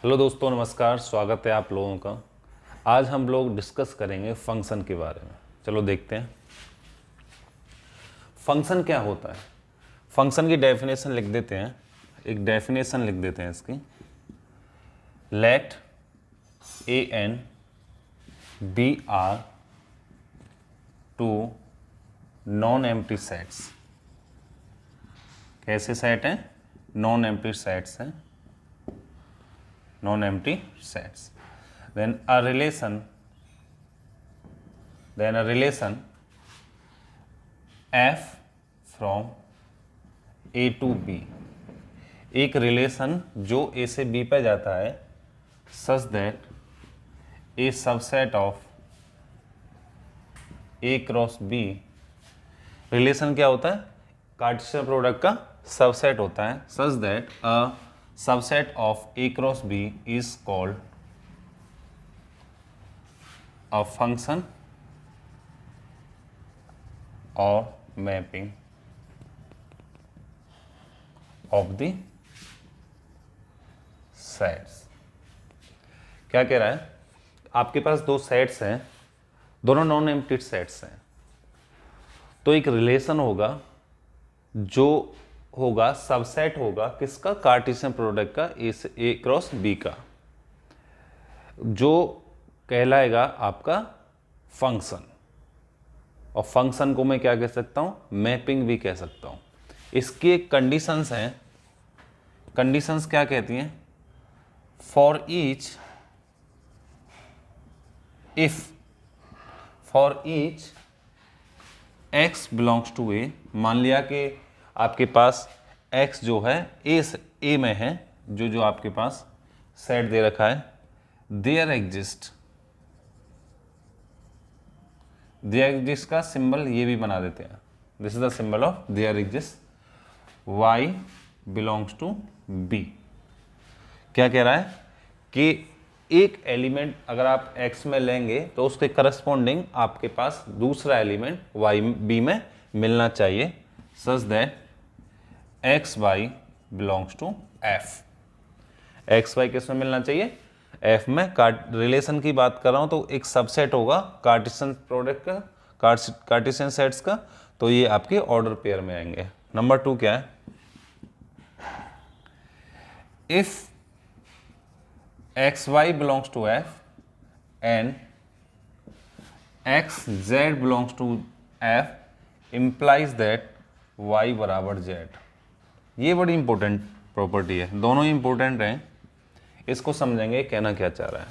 Hello दोस्तों, नमस्कार। स्वागत है आप लोगों का। आज हम लोग डिस्कस करेंगे फंक्शन के बारे में। चलो देखते हैं फंक्शन क्या होता है। फंक्शन की डेफिनेशन लिख देते हैं, एक डेफिनेशन लिख देते हैं इसकी। Let A and B are two non empty sets. कैसे सेट हैं? नॉन एम्प्टी सेट्स हैं, non-empty sets. Then a relation f from a to b, एक रिलेशन जो a से b पे जाता है, such that a subset of a cross b, relation क्या होता है? कार्टेशियन प्रोडक्ट का सबसेट होता है। such that a subset of a cross b is called a function or mapping of the sets। क्या कह रहा है? आपके पास दो सेट्स हैं, दोनों नॉन एम्प्टी सेट्स हैं, तो एक रिलेशन होगा जो होगा सबसेट होगा किसका? कार्टेशियन प्रोडक्ट का ए क्रॉस बी का, जो कहलाएगा आपका फंक्शन। और फंक्शन को मैं क्या कह सकता हूं? मैपिंग भी कह सकता हूं। इसकी एक कंडीशंस हैं। कंडीशंस क्या कहती हैं? For each x belongs to A, मान लिया कि आपके पास x जो है ए में है, जो आपके पास सेट दे रखा है, देयर एग्जिस्ट का सिंबल ये भी बना देते हैं। This is the symbol of there exist y belongs to b। क्या कह रहा है कि एक एलिमेंट अगर आप x में लेंगे तो उसके करस्पॉन्डिंग आपके पास दूसरा एलिमेंट b में मिलना चाहिए, such that X Y belongs to F. X Y किस में मिलना चाहिए? एफ में। रिलेशन की बात कर रहा हूं तो एक सबसेट होगा कार्टेशियन प्रोडक्ट का, कार्टेशियन सेट्स का, तो ये आपके ऑर्डर पेयर में आएंगे। नंबर 2 क्या है? If X Y belongs to F and X Z belongs to F implies that Y बराबर जेड। ये बड़ी इंपॉर्टेंट प्रॉपर्टी है, दोनों ही इंपॉर्टेंट हैं। इसको समझेंगे कहना क्या चाह रहा है।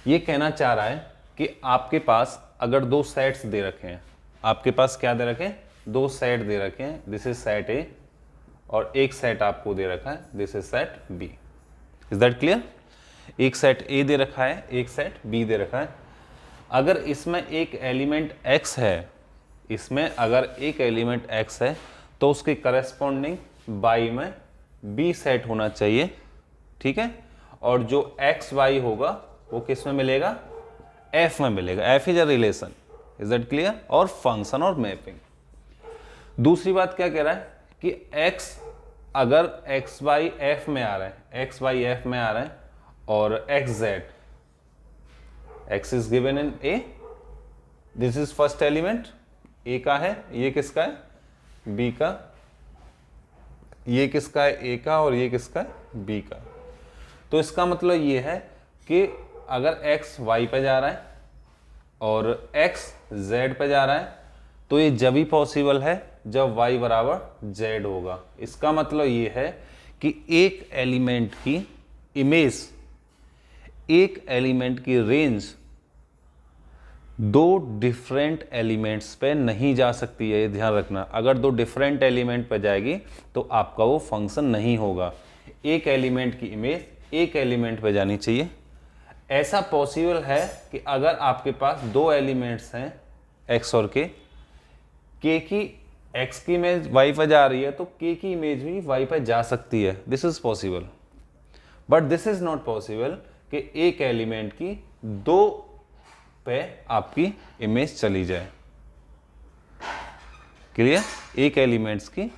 ये कहना चाह रहा है कि आपके पास अगर दो सेट्स दे रखे हैं, आपके पास क्या दे रखे हैं? दो सेट दे रखे हैं, दिस इज सेट ए, और एक सेट आपको दे रखा है, this is set B. Is that clear? एक सेट ए दे रखा है, एक सेट बी दे रखा है। अगर इसमें एक एलिमेंट एक्स है, इसमें अगर एक एलिमेंट एक्स है तो उसके करस्पॉन्डिंग बाई में बी सेट होना चाहिए, ठीक है। और जो एक्स वाई होगा वो किस में मिलेगा? एफ में मिलेगा। F is a relation. Is that clear? और फंक्शन और मैपिंग। दूसरी बात क्या कह रहा है कि एक्स, अगर एक्स वाई एफ में आ रहा है, एक्स वाई एफ में आ रहा है, और x z, x is given in A, this is first element, A का है, ये किसका है? बी का। ये किसका है? ए का। और ये किसका है? बी का। तो इसका मतलब ये है कि अगर x y पे जा रहा है और x z पे जा रहा है तो ये जब ही पॉसिबल है जब y बराबर z होगा। इसका मतलब ये है कि एक एलिमेंट की इमेज, एक एलिमेंट की रेंज दो डिफरेंट एलिमेंट्स पे नहीं जा सकती है। ये ध्यान रखना, अगर दो डिफरेंट एलिमेंट पे जाएगी तो आपका वो फंक्शन नहीं होगा। एक एलिमेंट की इमेज एक एलिमेंट पे जानी चाहिए। ऐसा पॉसिबल है कि अगर आपके पास दो एलिमेंट्स हैं एक्स और के की एक्स की इमेज वाई पे जा रही है तो के की इमेज भी वाई पे जा सकती है। This is possible, but this is not possible कि एक एलिमेंट की दो पे आपकी इमेज चली जाए। क्लियर? एक एलिमेंट्स की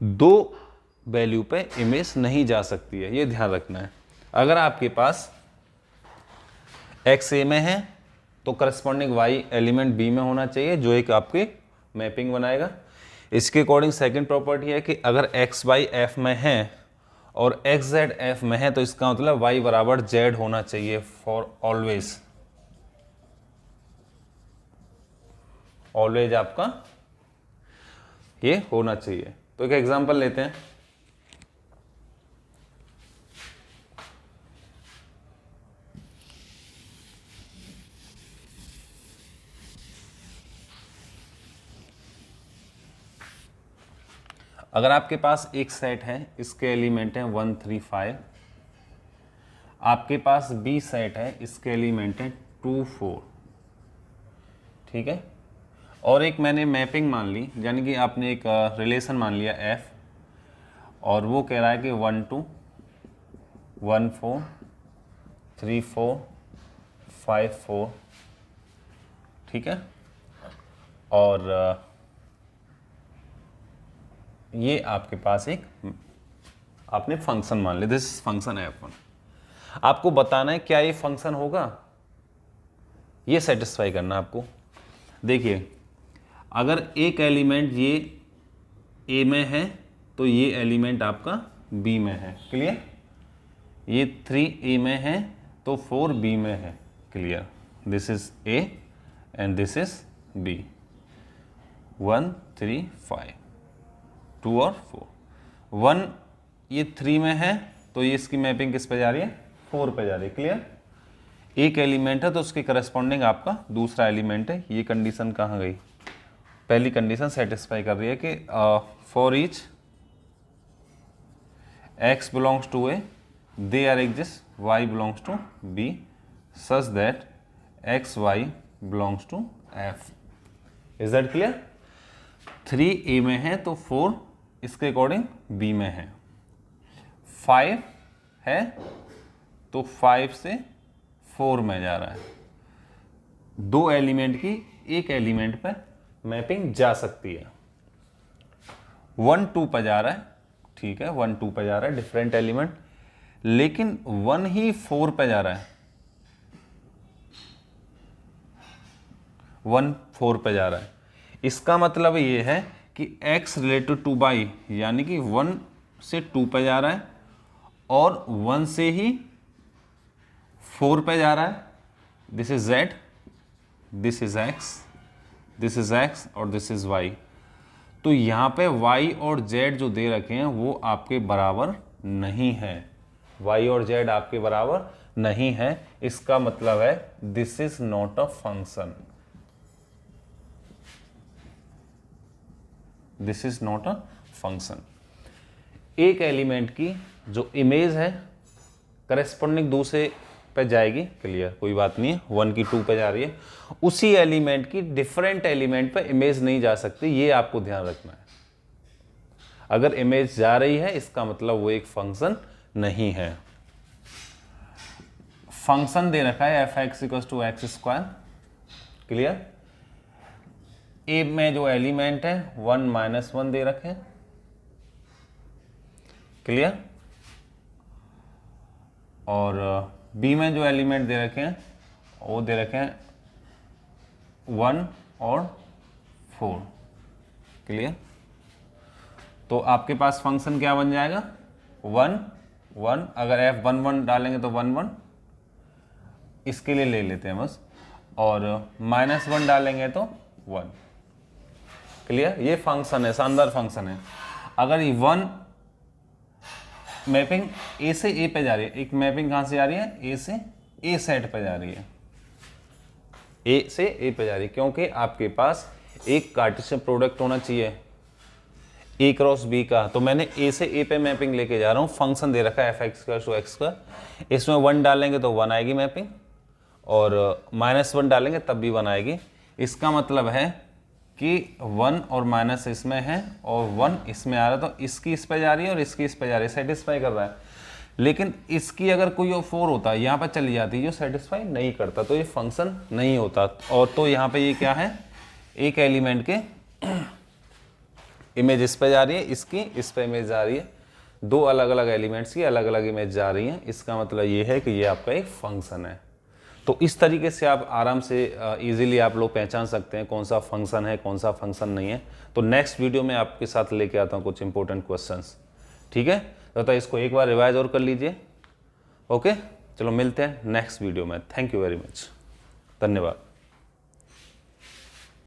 दो वैल्यू पे इमेज नहीं जा सकती है, ये ध्यान रखना है। अगर आपके पास x a में है तो करस्पॉन्डिंग y एलिमेंट b में होना चाहिए, जो एक आपकी मैपिंग बनाएगा। इसके अकॉर्डिंग सेकंड प्रॉपर्टी है कि अगर x y f में है और x z f में है तो इसका मतलब y बराबर z होना चाहिए फॉर ऑलवेज। ऑलवेज आपका ये होना चाहिए। तो एक एग्जांपल लेते हैं। अगर आपके पास एक सेट है, इसके एलिमेंट हैं 1 3 5, आपके पास बी सेट है, इसके एलिमेंट हैं 2 4, ठीक है। और एक मैंने मैपिंग मान ली, यानी कि आपने एक रिलेशन मान लिया f, और वो कह रहा है कि 1 2 1 4 3 4 5 4, ठीक है। और ये आपके पास एक आपने फंक्शन मान लिया, दिस फंक्शन है f1। आपको बताना है क्या ये फंक्शन होगा, ये सेटिस्फाई करना आपको। देखिए, अगर एक एलिमेंट ये a में है तो ये एलिमेंट आपका b में है, क्लियर। ये 3a में है तो 4b में है, clear. This is a and this is b। 1 3 5, 2 और 4। 1 ये 3 में है तो ये इसकी मैपिंग किस पे जा रही है, 4 पे जा रही है, क्लियर। एक एलिमेंट है तो उसके करस्पॉन्डिंग आपका दूसरा एलिमेंट है। ये कंडीशन कहाँ गई, पहली कंडीशन सेटिस्फाई कर रही है कि for each x belongs to a there are exist y belongs to b such that x y belongs to f। Is that clear. 3a में है तो 4 इसके अकॉर्डिंग b में है, 5 है तो 5 से 4 में जा रहा है। दो एलिमेंट की एक एलिमेंट पर मैपिंग जा सकती है। 1 2 पर जा रहा है, ठीक है, 1 2 पर जा रहा है डिफरेंट एलिमेंट, लेकिन 1 ही 4 पर जा रहा है, 1 4 पर जा रहा है। इसका मतलब ये है कि x रिलेटेड टू y, यानी कि 1 से 2 पे जा रहा है और 1 से ही 4 पे जा रहा है। This is z, this is x, this is x और दिस इज y। तो यहाँ पे y और z जो दे रखे हैं वो आपके बराबर नहीं है, y और z आपके बराबर नहीं है। इसका मतलब है this is not a function, this is not a function. एक एलिमेंट की जो इमेज है करेस्पॉन्डिंग दूसरे पे जाएगी, क्लियर, कोई बात नहीं है। 1 की 2 पे जा रही है, उसी एलिमेंट की डिफरेंट एलिमेंट पे इमेज नहीं जा सकती, ये आपको ध्यान रखना है। अगर इमेज जा रही है इसका मतलब वो एक फंक्शन नहीं है। फंक्शन दे रखा है f(x = x²), क्लियर। ए में जो एलिमेंट है 1 - 1 दे रखे हैं, क्लियर। और बी में जो एलिमेंट दे रखे हैं वो दे रखे हैं 1 और 4, क्लियर। तो आपके पास फंक्शन क्या बन जाएगा, 1 1। अगर f1 1 डालेंगे तो 1 1, इसके लिए ले लेते हैं बस, और -1 डालेंगे तो 1, क्लियर। ये फंक्शन है, शानदार फंक्शन है। अगर ये 1 मैपिंग ए से ए पे जा रही है, एक मैपिंग कहां से जा रही है, ए से ए सेट पे जा रही है, ए से ए पे जा रही है, क्योंकि आपके पास एक कार्टेशियन प्रोडक्ट होना चाहिए ए क्रॉस बी का। तो मैंने ए से ए पे मैपिंग लेके जा रहा हूँ। फंक्शन दे रखा है f(x = x²), इसमें 1 डालेंगे तो 1 आएगी मैपिंग, और -1 डालेंगे तब भी 1 आएगी। इसका मतलब है कि 1 और माइनस इसमें है और 1 इसमें आ रहा है, तो इसकी इस पे जा रही है और इसकी इस पे जा रही है, सेटिस्फाई कर रहा है। लेकिन इसकी अगर कोई और 4 होता यहाँ पर चली जाती है जो सेटिस्फाई नहीं करता, तो ये फंक्शन नहीं होता। और तो यहाँ पे ये क्या है, एक एलिमेंट के इमेज इस पे जा रही है, इसकी इस पे इमेज जा रही है, दो अलग अलग एलिमेंट्स की अलग अलग इमेज जा रही हैं, इसका मतलब ये है कि ये आपका एक फंक्शन है। तो इस तरीके से आप आराम से इजीली आप लोग पहचान सकते हैं कौन सा फंक्शन है, कौन सा फंक्शन नहीं है। तो नेक्स्ट वीडियो में आपके साथ लेके आता हूँ कुछ इंपॉर्टेंट क्वेश्चंस, ठीक है। तो इसको एक बार रिवाइज और कर लीजिए। ओके, चलो मिलते हैं नेक्स्ट वीडियो में। थैंक यू वेरी मच, धन्यवाद।